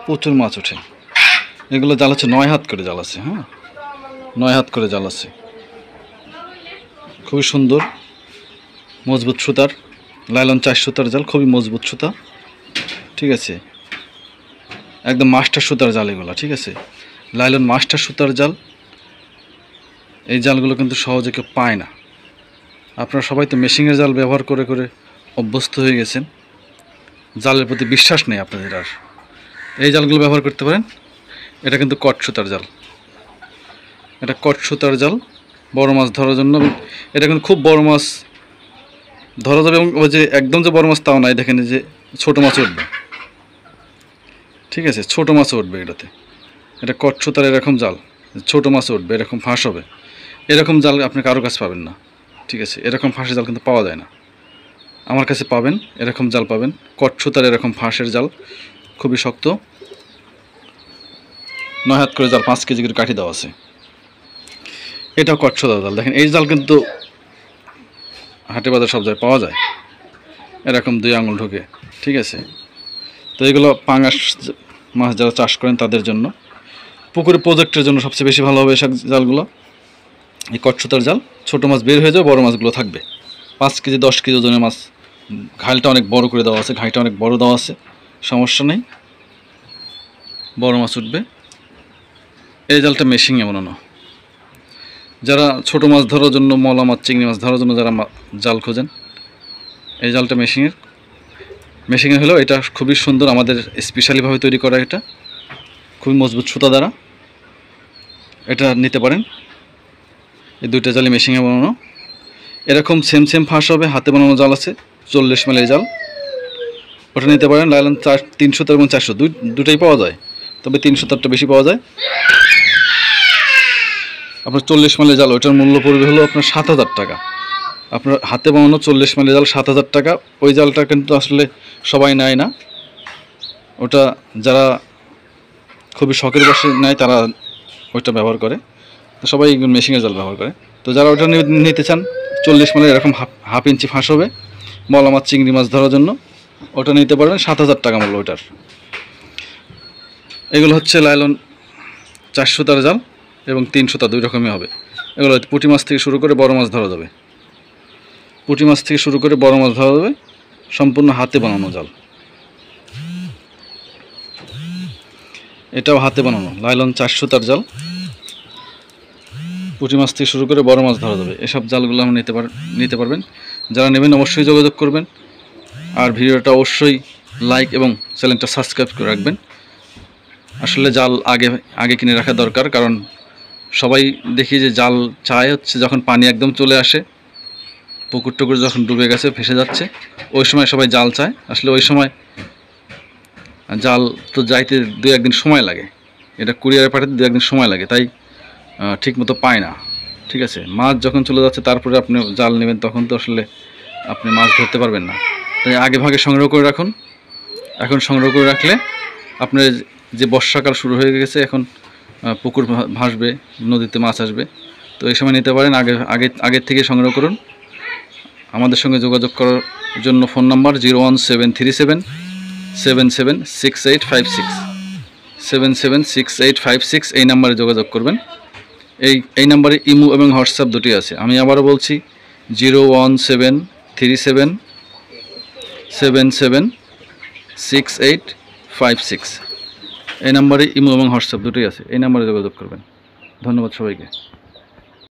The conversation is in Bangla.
প্রচুর মাছ ওঠে। এগুলো জাল হচ্ছে 9 হাত করে জাল আছে। হ্যাঁ, 9 হাত করে জাল আছে। খুবই সুন্দর মজবুত সুতার লাইলন 4 সুতার জাল, খুবই মজবুত সুতা। ঠিক আছে, একদম মাস্টার সুতার জাল এগুলো। ঠিক আছে, লাইলন মাস্টার সুতার জাল। এই জালগুলো কিন্তু সহজে কেউ পায় না। আপনারা সবাই তো মেশিনের জাল ব্যবহার করে করে অভ্যস্ত হয়ে গেছেন, জালের প্রতি বিশ্বাস নেই আপনাদের আর। এই জালগুলো ব্যবহার করতে পারেন। এটা কিন্তু কট সুতার জাল, এটা কট সুতার জাল, বড় মাছ ধরার জন্য। এটা কিন্তু খুব বড় মাছ ধরা যাবে, এবং ওই যে একদম যে বড় মাছ তাও নাই, দেখেন যে ছোটো মাছ উঠবে। ঠিক আছে, ছোটো মাছ উঠবে এটাতে। এটা কট সুতার এরকম জাল, ছোটো মাছ উঠবে, এরকম ফাঁস হবে। এরকম জাল আপনি কারো কাছে পাবেন না। ঠিক আছে, এরকম ফাঁসের জাল কিন্তু পাওয়া যায় না। আমার কাছে পাবেন, এরকম জাল পাবেন, কট সুতার এরকম ফাঁসের জাল, খুবই শক্ত। 9 হাত করে জাল, 5 কেজি করে কাঠি দেওয়া আছে। এটাও কট সুতার জাল। দেখেন এই জাল কিন্তু হাটে বাজার সব জায়গায় পাওয়া যায়, এরকম 2 আঙুল ঢোকে। ঠিক আছে, তো এগুলো পাঙাশ মাছ যারা চাষ করেন তাদের জন্য, পুকুরে প্রজেক্টের জন্য সবচেয়ে বেশি ভালো হবে এসব জালগুলো। এই কট সুতার জাল, ছোটো মাছ বের হয়ে যাবে, বড় মাছগুলো থাকবে। 5 কেজি 10 কেজি ওজনের মাছ। ঘাইলটা অনেক বড় করে দেওয়া আছে, ঘাইটা অনেক বড় দেওয়া আছে, সমস্যা নেই, বড় মাছ উঠবে। এই জালটা মেশিনে বানানো। যারা ছোটো মাছ ধরার জন্য, মলা মাছ চিংড়ি মাছ ধরার জন্য যারা জাল খোঁজেন, এই জালটা মেশিনের হলেও এটা খুবই সুন্দর, আমাদের স্পেশালিভাবে তৈরি করা। এটা খুবই মজবুত সুতা দ্বারা এটা নিতে পারেন। এই 2টা জালই মেশিনে বানানো। এরকম সেম ফাঁস হবে, হাতে বানানো জাল আছে 40 মাইলের জাল, ওটা নিতে পারেন। লাইলন 300 এবং 400 দুটোই পাওয়া যায়, তবে 300টারটা বেশি পাওয়া যায়। আপনার 40 মাইলের জাল, ওইটার মূল্য পড়বে হলো আপনার 7000 টাকা। আপনার হাতে বানানো 40 মাইলের জাল 7000 টাকা। ওই জালটা কিন্তু আসলে সবাই নেয় না, ওটা যারা খুবই শখের বশে নেয় তারা ওইটা ব্যবহার করে, তো সবাই মেশিনের জাল ব্যবহার করে। তো যারা ওটা নিতে চান, 40 মাইলের এরকম হাফ ইঞ্চি ফাঁস হবে, মলা মাছ চিংড়ি মাছ ধরার জন্য, ওটা নিতে পারবেন। 7000 টাকা মূল্য ওইটার। এগুলো হচ্ছে লাইলন 4 সুতার জাল এবং 3 সুতা, 2 রকমই হবে। এগুলো পুঁটি মাছ থেকে শুরু করে বড় মাছ ধরা যাবে, পুঁটি মাছ থেকে শুরু করে বড় মাছ ধরা যাবে, সম্পূর্ণ হাতে বানানো জাল। এটাও হাতে বানানো লাইলন 4 সুতার জাল, পুঁটি মাছ থেকে শুরু করে বড় মাছ ধরা যাবে। এসব জালগুলো আমরা নিতে পারবেন। যারা নেবেন অবশ্যই যোগাযোগ করবেন, আর ভিডিওটা অবশ্যই লাইক এবং চ্যানেলটা সাবস্ক্রাইব করে রাখবেন। আসলে জাল আগে কিনে রাখা দরকার, কারণ সবাই দেখি যে জাল চায় হচ্ছে যখন পানি একদম চলে আসে, পুকুর টুকুর যখন ডুবে গেছে, ভেসে যাচ্ছে, ওই সময় সবাই জাল চায়। আসলে ওই সময় জাল তো যাইতে 2-1 দিন সময় লাগে, এটা কুরিয়ারে পাঠাতে 2-1 দিন সময় লাগে, তাই ঠিক মতো পায় না। ঠিক আছে, মাছ যখন চলে যাচ্ছে তারপরে আপনি জাল নেবেন, তখন তো আসলে আপনি মাছ ধরতে পারবেন না। তাই আগে ভাগে সংগ্রহ করে রাখুন। এখন সংগ্রহ করে রাখলে আপনার যে বর্ষাকাল শুরু হয়ে গেছে, এখন পুকুর ভাসবে, নদীতে মাছ আসবে, তো এই সময় নিতে পারেন। আগের থেকে সংগ্রহ করুন। আমাদের সঙ্গে যোগাযোগ করার জন্য ফোন নাম্বার 01737 776856 776856, এই নাম্বারে যোগাযোগ করবেন। এই নাম্বারে ইমো এবং হোয়াটসঅ্যাপ দুটি আছে। আমি আবারও বলছি 01737 776856, এই নাম্বারে ইমো এবং হোয়াটসঅ্যাপ দুটোই আছে, এই নাম্বারে যোগাযোগ করবেন। ধন্যবাদ সবাইকে।